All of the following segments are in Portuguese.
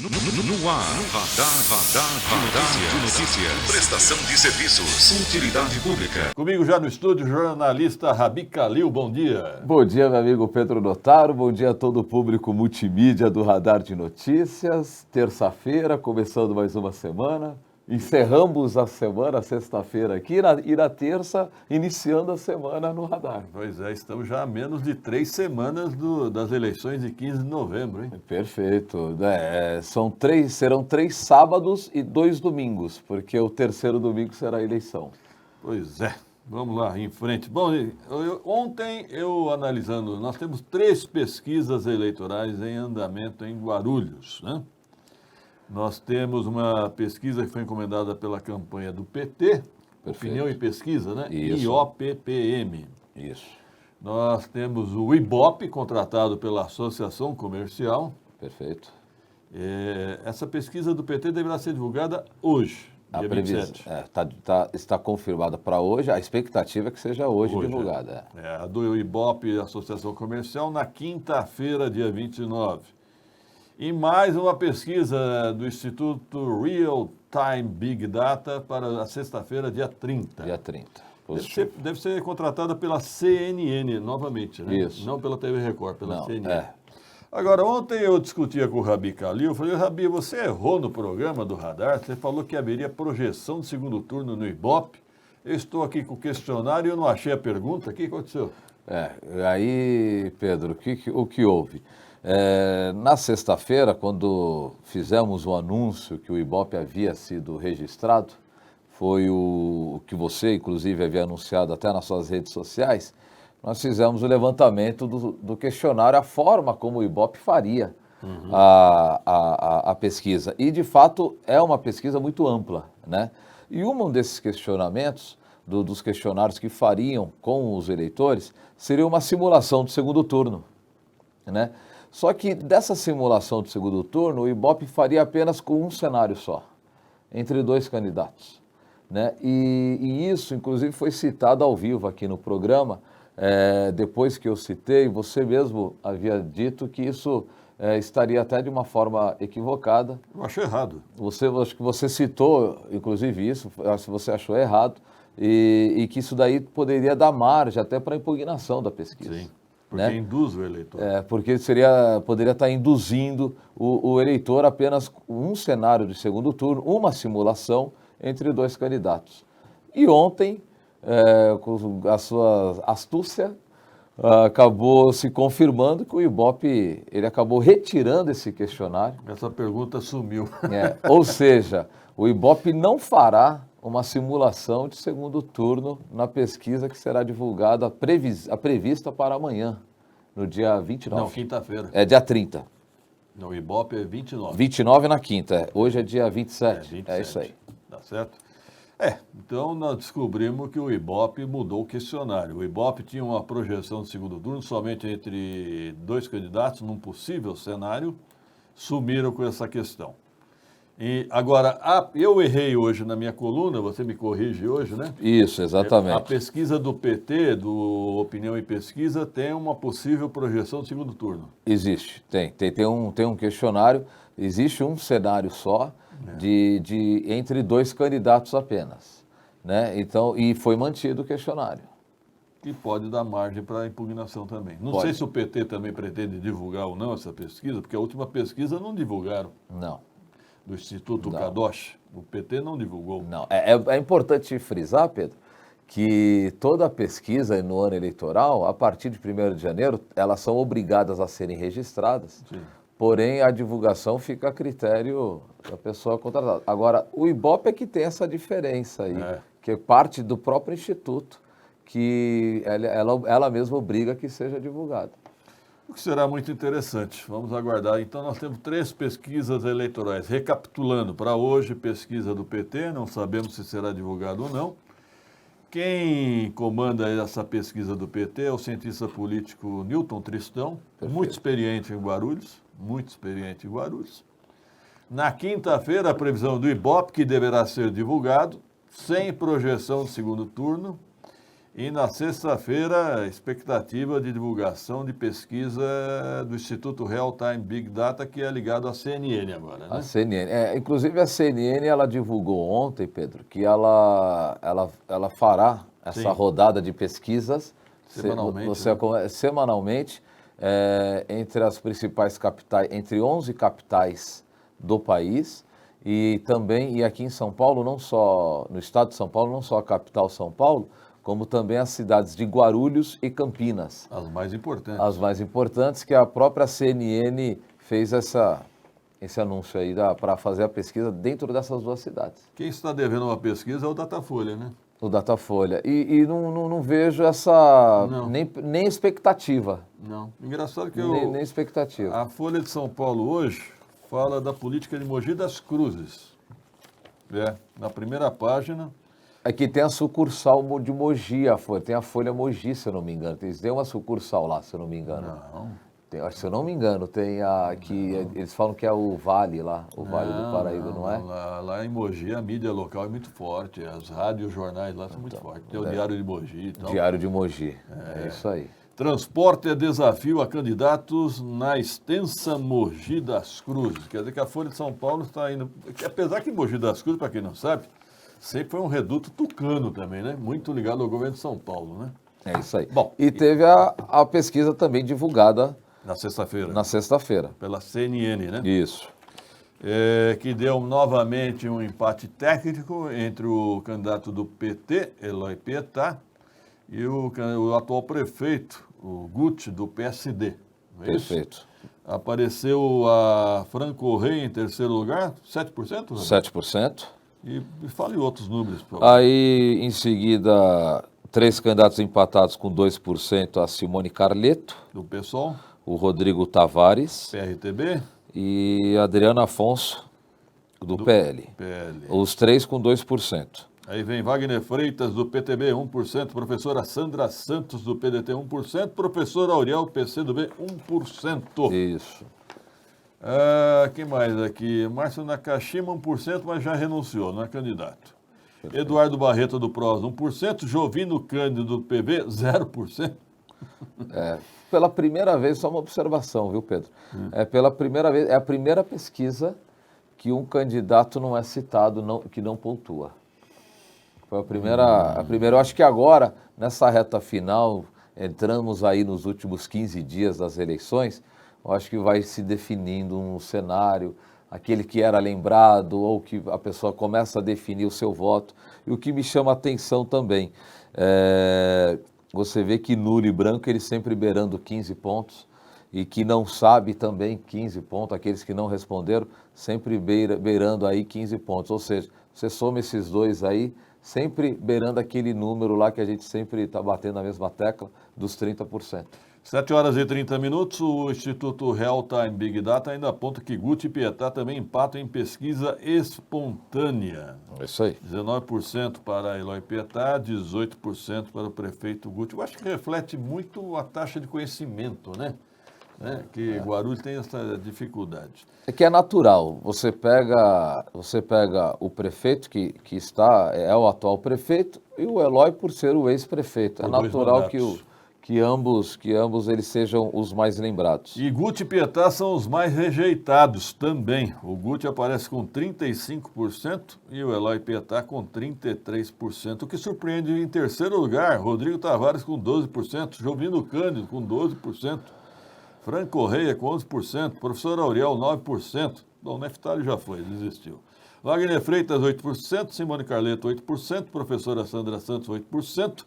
No ar, radar de notícias. Prestação de serviços. Utilidade pública. Comigo já no estúdio, jornalista Rabi Kalil, bom dia. Bom dia, meu amigo Pedro Notaro, bom dia a todo o público multimídia do Radar de Notícias. Terça-feira, começando mais uma semana. Encerramos a semana, sexta-feira aqui, e na terça, iniciando a semana no Radar. Pois é, estamos já a menos de 3 semanas das eleições de 15 de novembro, hein? Perfeito. Serão 3 sábados e 2 domingos, porque o terceiro domingo será a eleição. Pois é, vamos lá, em frente. Bom, ontem eu analisando, nós temos 3 pesquisas eleitorais em andamento em Guarulhos, né? Nós temos uma pesquisa que foi encomendada pela campanha do PT, Perfeito. Opinião e Pesquisa, né? Isso. IOPPM. Isso. Nós temos o IBOP, contratado pela Associação Comercial. Perfeito. Essa pesquisa do PT deverá ser divulgada hoje, dia 27. Está confirmada para hoje, a expectativa é que seja hoje divulgada. A do IBOP, Associação Comercial, na quinta-feira, dia 29. E mais uma pesquisa do Instituto Real Time Big Data para a sexta-feira, dia 30. Dia 30. Deve ser contratada pela CNN novamente, né? Isso. Não pela TV Record, pela CNN. É. Agora, ontem eu discutia com o Rabi Kalil, eu falei, Rabi, você errou no programa do Radar, você falou que haveria projeção de segundo turno no IBOP. Eu estou aqui com o questionário e eu não achei a pergunta. O que aconteceu? Aí, Pedro, o que houve? Na sexta-feira, quando fizemos o anúncio que o IBOP havia sido registrado, foi o que você, inclusive, havia anunciado até nas suas redes sociais, nós fizemos o levantamento do questionário, a forma como o IBOP faria a pesquisa. E, de fato, é uma pesquisa muito ampla, né? E um desses questionamentos, dos questionários que fariam com os eleitores, seria uma simulação do segundo turno, né? Só que dessa simulação do segundo turno, o IBOP faria apenas com um cenário só, entre 2 candidatos, né? E isso, inclusive, foi citado ao vivo aqui no programa, depois que eu citei, você mesmo havia dito que isso estaria até de uma forma equivocada. Eu acho errado. Acho que você citou, inclusive, isso, se você achou errado, e que isso daí poderia dar margem até para a impugnação da pesquisa. Sim. Porque induz o eleitor. Porque poderia estar induzindo o eleitor apenas um cenário de segundo turno, uma simulação entre 2 candidatos. E ontem, com a sua astúcia, acabou se confirmando que o IBOP ele acabou retirando esse questionário. Essa pergunta sumiu. Ou seja, o IBOP não fará uma simulação de segundo turno na pesquisa que será divulgada, a prevista para amanhã, no dia 29. Não, quinta-feira. Dia 30. Não, o IBOP é 29. 29 na quinta, hoje é dia 27. 27. É isso aí. Tá certo? Então nós descobrimos que o IBOP mudou o questionário. O IBOP tinha uma projeção de segundo turno somente entre 2 candidatos, num possível cenário, sumiram com essa questão. E agora, eu errei hoje na minha coluna, você me corrige hoje, né? Isso, exatamente. A pesquisa do PT, do Opinião e Pesquisa, tem uma possível projeção de segundo turno. Existe, tem um questionário, existe um cenário só entre 2 candidatos apenas, né? Então, e foi mantido o questionário. E pode dar margem para impugnação também. Não Pode. sei se o PT também pretende divulgar ou não essa pesquisa, porque a última pesquisa não divulgaram. Não. Do Instituto Kadosh. O PT não divulgou. Não. É importante frisar, Pedro, que toda a pesquisa no ano eleitoral, a partir de 1º de janeiro, elas são obrigadas a serem registradas. Sim. Porém, a divulgação fica a critério da pessoa contratada. Agora, o IBOP é que tem essa diferença aí, que é parte do próprio Instituto, que ela mesma obriga que seja divulgada. O que será muito interessante. Vamos aguardar. Então, nós temos 3 pesquisas eleitorais. Recapitulando, para hoje, pesquisa do PT, não sabemos se será divulgado ou não. Quem comanda essa pesquisa do PT é o cientista político Newton Tristão, muito experiente em Guarulhos, Na quinta-feira, a previsão do IBOP, que deverá ser divulgado, sem projeção de segundo turno. E na sexta-feira, expectativa de divulgação de pesquisa do Instituto Real Time Big Data, que é ligado à CNN agora, né? A CNN. Inclusive a CNN, ela divulgou ontem, Pedro, que ela fará essa Sim. rodada de pesquisas Semanalmente, semanalmente entre as principais capitais, entre 11 capitais do país e também, e aqui em São Paulo, não só no estado de São Paulo, não só a capital São Paulo, como também as cidades de Guarulhos e Campinas. As mais importantes. As mais importantes, que a própria CNN fez esse anúncio aí para fazer a pesquisa dentro dessas duas cidades. Quem está devendo uma pesquisa é o Datafolha, né? O Datafolha. E não vejo essa Não. nem expectativa. Não. Engraçado que Nem expectativa. a Folha de São Paulo hoje fala da política de Mogi das Cruzes. Na primeira página. Aqui tem a sucursal de Mogi, tem a Folha Mogi, se eu não me engano. Eles têm uma sucursal lá, se eu não me engano. Não. Se eu não me engano, tem eles falam que é o Vale lá, o Vale do Paraíba, não é? Lá em Mogi a mídia local é muito forte, as rádios e os jornais lá são muito fortes. Tem o Diário de Mogi e tal. Diário de Mogi, é isso aí. Transporte é desafio a candidatos na extensa Mogi das Cruzes. Quer dizer que a Folha de São Paulo está indo... Apesar que Mogi das Cruzes, para quem não sabe, sempre foi um reduto tucano também, né? Muito ligado ao governo de São Paulo, né? É isso aí. Bom, e teve a pesquisa também divulgada na sexta-feira. Na sexta-feira. Pela CNN, né? Isso. Que deu novamente um empate técnico entre o candidato do PT, Eloy Pietá, e o atual prefeito, o Guti, do PSD. Não é isso? Perfeito. Apareceu a Fran Correia em terceiro lugar, 7%? 7%. E fale outros números, por favor. Aí, em seguida, 3 candidatos empatados com 2%, a Simone Carleto, Do PSOL, o Rodrigo Tavares PRTB, e a Adriana Afonso, do PL. PL. Os 3 com 2%. Aí vem Wagner Freitas, do PTB, 1%, professora Sandra Santos, do PDT, 1%, professor Auriel, PCdoB, 1%. Isso. Quem mais aqui? Márcio Nakashima, 1%, mas já renunciou, não é candidato. Eduardo Barreto, do PROS, 1%, Jovino Cândido, do PV, 0%. Pela primeira vez, só uma observação, viu, Pedro? Pela primeira vez, é a primeira pesquisa que um candidato não é citado, que não pontua. Foi a primeira. Eu acho que agora, nessa reta final, entramos aí nos últimos 15 dias das eleições, eu acho que vai se definindo um cenário, aquele que era lembrado, ou que a pessoa começa a definir o seu voto. E o que me chama a atenção também, você vê que nulo e branco, eles sempre beirando 15 pontos, e que não sabe também 15 pontos, aqueles que não responderam, sempre beirando aí 15 pontos. Ou seja, você soma esses dois aí, sempre beirando aquele número lá que a gente sempre está batendo na mesma tecla, dos 30%. 7 horas e 30 minutos, o Instituto Real Time Big Data ainda aponta que Guti e Pietá também empatam em pesquisa espontânea. É isso aí. 19% para Eloy Pietá, 18% para o prefeito Guti. Eu acho que reflete muito a taxa de conhecimento, né? Que Guarulhos tem essa dificuldade. É que é natural, você pega o prefeito que é o atual prefeito e o Eloy por ser o ex-prefeito. É Por dois natural mandatos. que ambos eles sejam os mais lembrados. E Guti e Pietá são os mais rejeitados também. O Guti aparece com 35% e o Eloy Pietá com 33%. O que surpreende em terceiro lugar, Rodrigo Tavares com 12%, Jovino Cândido com 12%. Fran Correia com 11%, professor Auriel 9%, Dom Neftali já foi, desistiu. Wagner Freitas 8%, Simone Carleto 8%, professora Sandra Santos 8%,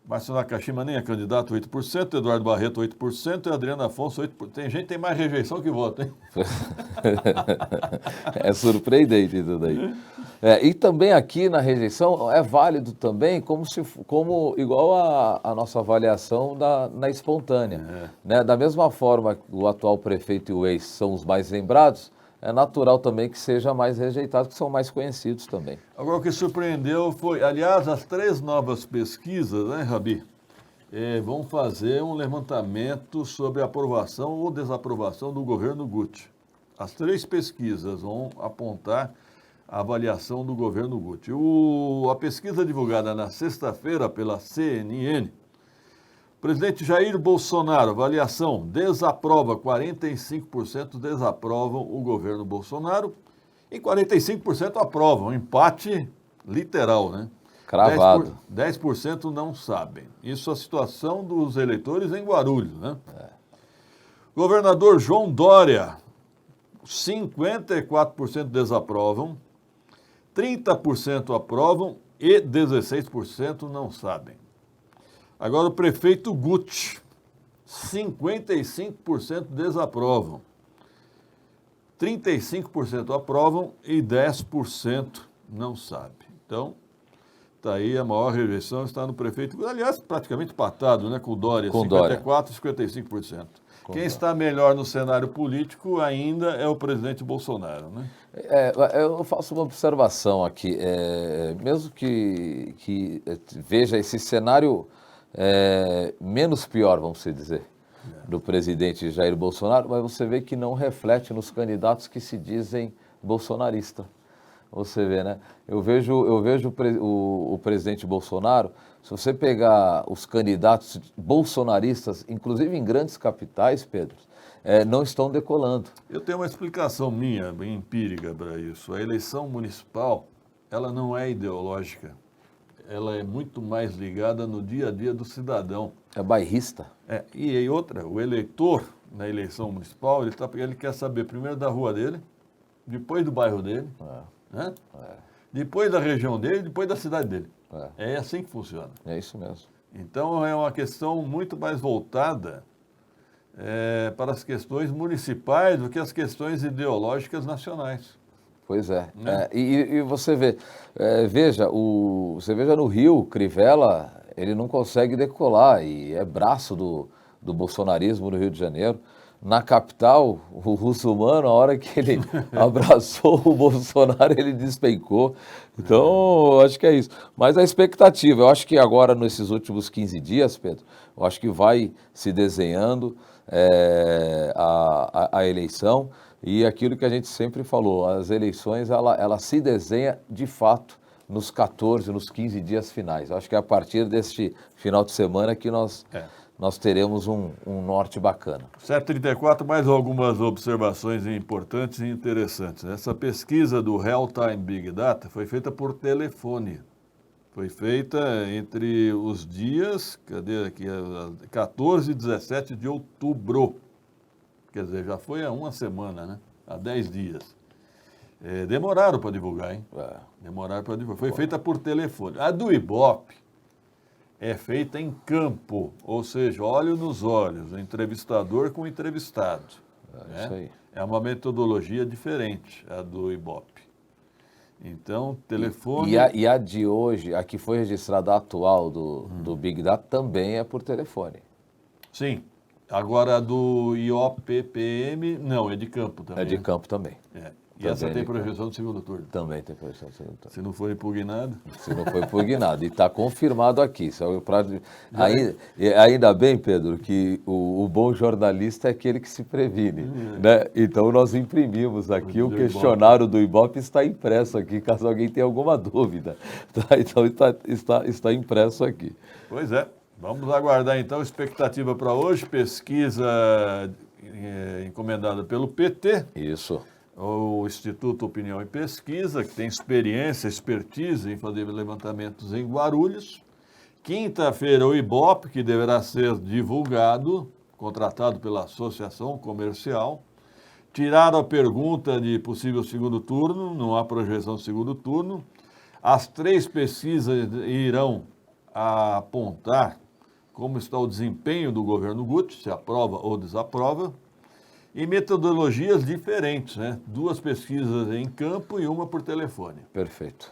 Márcio Nakashima nem é candidato 8%, Eduardo Barreto 8% e Adriana Afonso 8%. Tem gente que tem mais rejeição que voto, hein? É surpreendente tudo aí. E também aqui na rejeição é válido também como igual a nossa avaliação na espontânea. Né? Da mesma forma que o atual prefeito e o ex são os mais lembrados, é natural também que seja mais rejeitados, que são mais conhecidos também. Agora, o que surpreendeu foi, aliás, as 3 novas pesquisas, né, Rabi, vão fazer um levantamento sobre a aprovação ou desaprovação do governo Guti. As 3 pesquisas vão apontar a avaliação do governo Guti. A pesquisa divulgada na sexta-feira pela CNN, o presidente Jair Bolsonaro, avaliação, desaprova, 45% desaprovam o governo Bolsonaro e 45% aprovam, empate literal, né? Cravado. 10% não sabem. Isso é a situação dos eleitores em Guarulhos, né? Governador João Dória, 54% desaprovam, 30% aprovam e 16% não sabem. Agora o prefeito Guti, 55% desaprovam, 35% aprovam e 10% não sabem. Então, está aí a maior rejeição, está no prefeito Guti. Aliás, praticamente empatado, né, com o Dória, Com 54% e 55%. Quem está melhor no cenário político ainda é o presidente Bolsonaro, né? Eu faço uma observação aqui, mesmo que veja esse cenário menos pior, vamos dizer, do presidente Jair Bolsonaro, mas você vê que não reflete nos candidatos que se dizem bolsonaristas. Você vê, né? Eu vejo o presidente Bolsonaro, se você pegar os candidatos bolsonaristas, inclusive em grandes capitais, Pedro, não estão decolando. Eu tenho uma explicação minha, bem empírica para isso. A eleição municipal, ela não é ideológica. Ela é muito mais ligada no dia a dia do cidadão. É bairrista. E outra, o eleitor na eleição municipal, ele quer saber primeiro da rua dele, depois do bairro dele, né? Depois da região dele, depois da cidade dele. É assim que funciona. É isso mesmo. Então é uma questão muito mais voltada para as questões municipais do que as questões ideológicas nacionais. Pois é. Né? E você vê, você veja no Rio, Crivella, ele não consegue decolar e é braço do bolsonarismo no Rio de Janeiro. Na capital, o Russomano, a hora que ele abraçou o Bolsonaro, ele despencou. Então, acho que é isso. Mas a expectativa, eu acho que agora, nesses últimos 15 dias, Pedro, eu acho que vai se desenhando a eleição. E aquilo que a gente sempre falou, as eleições, ela se desenha de fato nos 14, nos 15 dias finais. Eu acho que é a partir deste final de semana que nós teremos um norte bacana. 7h34, mais algumas observações importantes e interessantes. Essa pesquisa do Real Time Big Data foi feita por telefone. Foi feita entre os dias, 14 e 17 de outubro. Quer dizer, já foi há uma semana, né? Há 10 dias. Demoraram para divulgar, hein? Demoraram para divulgar. Foi feita por telefone. A do Ibope é feita em campo, ou seja, olho nos olhos, entrevistador com entrevistado. Né? Isso aí. É uma metodologia diferente, a do Ibope. Então, telefone... E a de hoje, a que foi registrada a atual do Big Data, também é por telefone. Sim. Agora, a do IOPPM, não, é de campo também. É de né? campo também. E essa tem projeção do segundo turno. Também tem projeção do segundo turno. Se não for impugnado... Se não foi impugnado. E está confirmado aqui. Ainda bem, Pedro, que o bom jornalista é aquele que se previne. Né? Então, nós imprimimos aqui, o questionário do Ibope está impresso aqui, caso alguém tenha alguma dúvida. Tá? Então, está impresso aqui. Pois é. Vamos aguardar, então, expectativa para hoje. Pesquisa encomendada pelo PT. Isso. O Instituto Opinião e Pesquisa, que tem expertise em fazer levantamentos em Guarulhos. Quinta-feira, o Ibope, que deverá ser divulgado, contratado pela Associação Comercial. Tiraram a pergunta de possível segundo turno, não há projeção de segundo turno. As 3 pesquisas irão apontar como está o desempenho do governo Guti, se aprova ou desaprova. E metodologias diferentes, né? 2 pesquisas em campo e uma por telefone. Perfeito.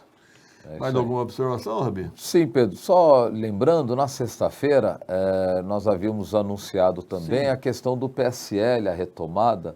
Mais alguma observação, Rabi? Sim, Pedro. Só lembrando, na sexta-feira, nós havíamos anunciado também a questão do PSL, a retomada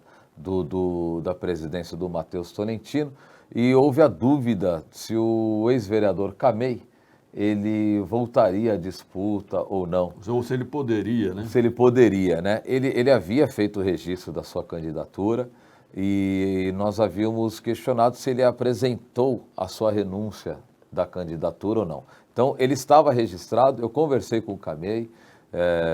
da presidência do Matheus Tolentino, e houve a dúvida se o ex-vereador Camei ele voltaria à disputa ou não. Ou se ele poderia, né? Se ele poderia, né? Ele havia feito o registro da sua candidatura e nós havíamos questionado se ele apresentou a sua renúncia da candidatura ou não. Então, ele estava registrado, eu conversei com o Camei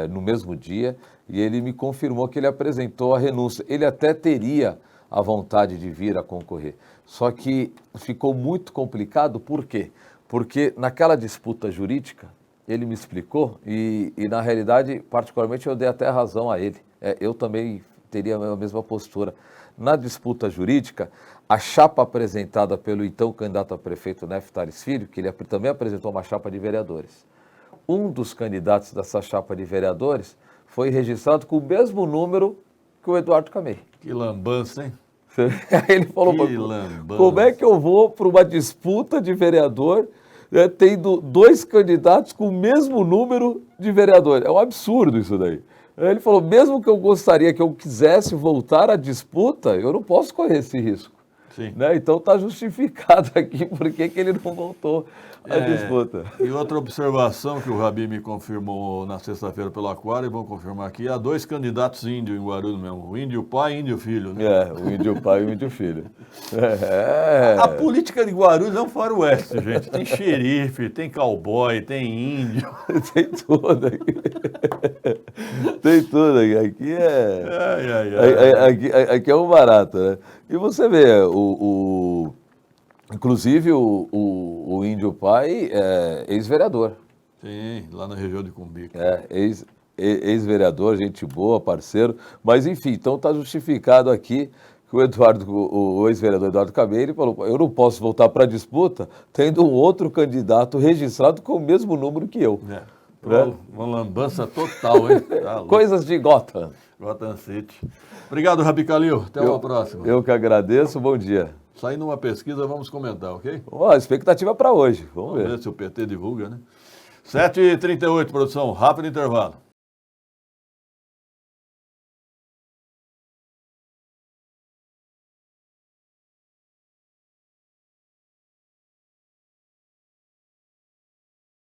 no mesmo dia e ele me confirmou que ele apresentou a renúncia. Ele até teria a vontade de vir a concorrer, só que ficou muito complicado, por quê? Porque naquela disputa jurídica, ele me explicou e na realidade, particularmente, eu dei até razão a ele. Eu também teria a mesma postura. Na disputa jurídica, a chapa apresentada pelo então candidato a prefeito Neff Tales Filho, que ele também apresentou uma chapa de vereadores. Um dos candidatos dessa chapa de vereadores foi registrado com o mesmo número que o Eduardo Camei. Que lambança, hein? Aí ele falou, como é que eu vou para uma disputa de vereador tendo dois candidatos com o mesmo número de vereadores? É um absurdo isso daí. Aí ele falou, mesmo que eu gostaria, que eu quisesse voltar à disputa, eu não posso correr esse risco. Sim. Né? Então está justificado aqui por que ele não voltou à disputa. E outra observação que o Rabi me confirmou na sexta-feira pelo Aquário, e vão confirmar aqui, há dois candidatos índios em Guarulhos mesmo, o índio pai e o índio filho. Né? O índio pai e o índio filho. A política de Guarulhos é um faroeste, gente. Tem xerife, tem cowboy, tem índio. Tem tudo aqui. Tem tudo aqui. Aqui aqui é um barato, né? E você vê, inclusive o índio pai é ex-vereador. Sim, lá na região de Cumbica. Ex-vereador, gente boa, parceiro. Mas enfim, então está justificado aqui que o ex-vereador Eduardo Camei, ele falou, eu não posso voltar para a disputa tendo um outro candidato registrado com o mesmo número que eu. Uma lambança total, hein? Tá Coisas de Gotham. Gotham City. Obrigado, Rabi Kalil. Até uma próxima. Eu que agradeço. Bom dia. Saindo uma pesquisa, vamos comentar, ok? Expectativa para hoje. Vamos ver se o PT divulga, né? 7h38, produção. Rápido intervalo.